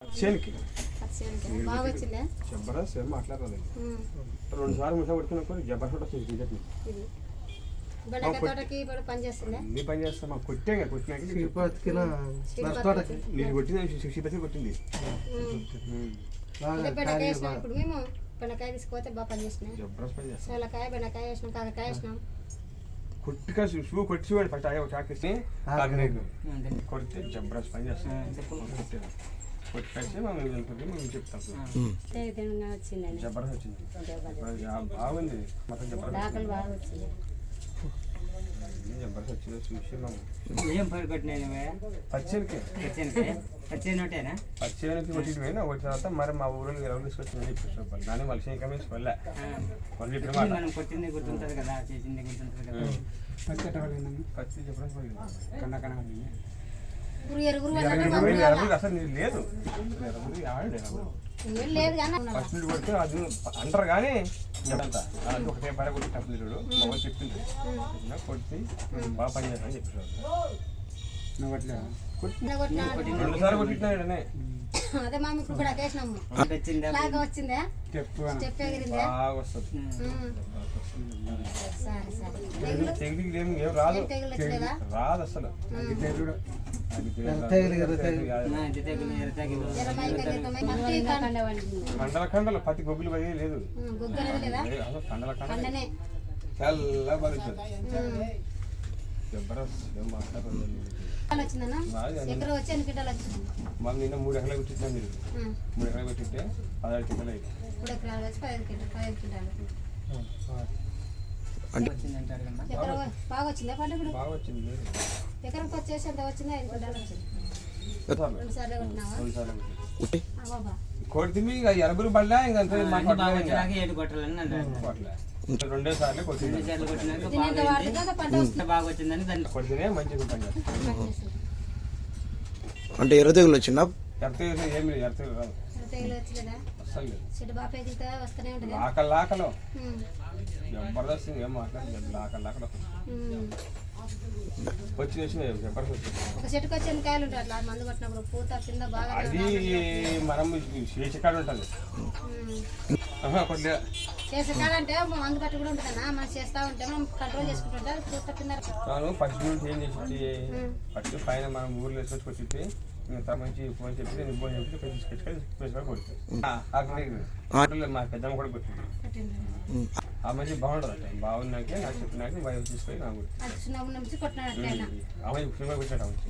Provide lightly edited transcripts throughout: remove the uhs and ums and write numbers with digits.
చేనికి బాగా వచ్చిందా జబర్దస్త్ ఏం మాట్లాడలేదు 2 సార్లు ముసా కొట్టుకున్నప్పుడు జబర్దస్త్ వచ్చింది క్రికెట్ ఇది బెండకాయ తోటకి ఇప్పుడు పని చేస్తుందా నీ పని చేస్తా మాకు కొట్టాక కొట్టినాక నేను కొట్టిన శిశుపతి కొట్టింది బెండకాయ వేసినాం ఇప్పుడు మేము బెండకాయ తీసుకుపోతే బాగా పని చేసినాం జబర్దస్త్ పని చేస్తాం సోలకాయ బెండకాయ వేసినాం కాకరకాయ వేసినాం కొట్టుగా షూ కొట్టి చూడండి ఫస్ట్ అయ్యే చాకేసి కొడితే జబర్దస్త్ పని చేస్తాం కొట్టేసి మనం వెళ్తుంది మేము చెప్తాం వచ్చిందండి జబర్దస్త్ వచ్చింది బాగుంది మొత్తం జబర్దస్త్ బాగా వచ్చింది జబర్దస్త్ వచ్చింది చూసి ఏం పని కొట్టినాయి పచ్చనికి పచ్చేనోటేనా పచ్చనికి కొట్టి పోయినా కొట్టిన తర్వాత మరి మా ఊరిలో ఎవరు తీసుకొచ్చిందని చెప్పేసి దాన్ని మనిషి ఇంకా మేము వెళ్ళా వాళ్ళు చెప్పిన మనం కొట్టింది గుర్తుంటుంది కదా చేసింది గుర్తుంటుంది కదా పచ్చి జబర్దస్త్ కన్నా అసలు నీకు లేదు లేదు కానీ ఫస్ట్ నుండి కొడితే అది అంటారు కానీ అంతా అది ఒకటే పడ కొట్టి తప్పలేడు మొబైల్ చెప్తుంది కొట్టి బాగా పని చేస్తాను చెప్పేసి రెండు సార్లు కొట్టినాడనే అదే మా ఇప్పుడు కూడా వేసినాము బాగా వచ్చిందా స్టెప్ ఎగిరిందా బాగా వస్తుంది సరే సరే తెగిలికి ఏం రాదు తెగులు వచ్చలేదా రాదు అసలు కండల కండలు పత్తి గొబ్బులు పది లేదు అసలు కండల కండలే చాలా భరించదు జబర్దస్త్ ఏం మాట్లాడదు ఎకరం వచ్చి ఎన్ని కింటాలు వచ్చింది మళ్ళీ నిన్న 3 ఎకరాలు కొట్టించినా మీరు 3 ఎకరాలు కొట్టింటే 16 కింటాలు అయ్యి 3 ఎకరాలు వచ్చి 15 కింటాలు బాగా వచ్చిందా పంట ఇప్పుడు బాగా వచ్చింది ఎకరంకి వచ్చేసి ఎంత వచ్చిందా 5 కింటాలు వచ్చింది 2 సార్లు కొట్టినావా బాబా కొడుతుంది ఇక ఎరబురు పడలే ఇంకా ఏడు కొట్టాలని రెండే సార్లు కొట్టింది బాగా వచ్చిందని దాన్ని కొడితేనే మంచిగా పని చేస్తాం అంటే ఎర్ర తెగులు వచ్చిందా ఎర్ర ఏమి ఎర్ర రాదు తెగులు వచ్చలేదా అస్సలు లేదు చెట్టు బాగా పెరిగితే వస్తూనే ఉంటుంది లాకలో జబర్దస్త్ ఏం మాట్లాడలేదు లాకలో వచ్చి జబర్దస్త్ ఒక చెట్టుకు వచ్చి ఎన్ని కాయలు ఉంటాయి అట్లా మందు కొట్టినప్పుడు పూత కింద బాగా అది మనం చేసేకాడ ఉంటుంది కొద్దిగా చేసేకాడంటే మందు కట్టి కూడా ఉంటుందన్నా మనం చేస్తా ఉంటే మనం కంట్రోల్ చేసుకుంటుంటే పూత కింద ఫస్ట్ నుంచి ఏం చేసి ఫస్ట్ పైన మనం ఊర్లో వేసుకొచ్చి కొట్టి మిగతా మంచి ఫోన్ చెప్పి నేను ఫోన్ చెప్పి తీసుకొచ్చి కొడుతుంది మా పెద్దమ్మ కూడా కొట్టింది ఆ మంచి బాగుంటుంది అంటే బాగున్నాకే నాకు చెప్పినాక బయట తీసుకొని నాకు అమ్మాయి సినిమా కొట్టినట్టు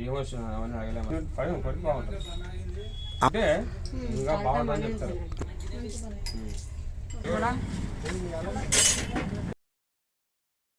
ఏమొచ్చు అవన్నీ అడగలే పైన కొట్టి బాగుంటుంది అంటే ఇంకా బాగుంటుందని చెప్తారు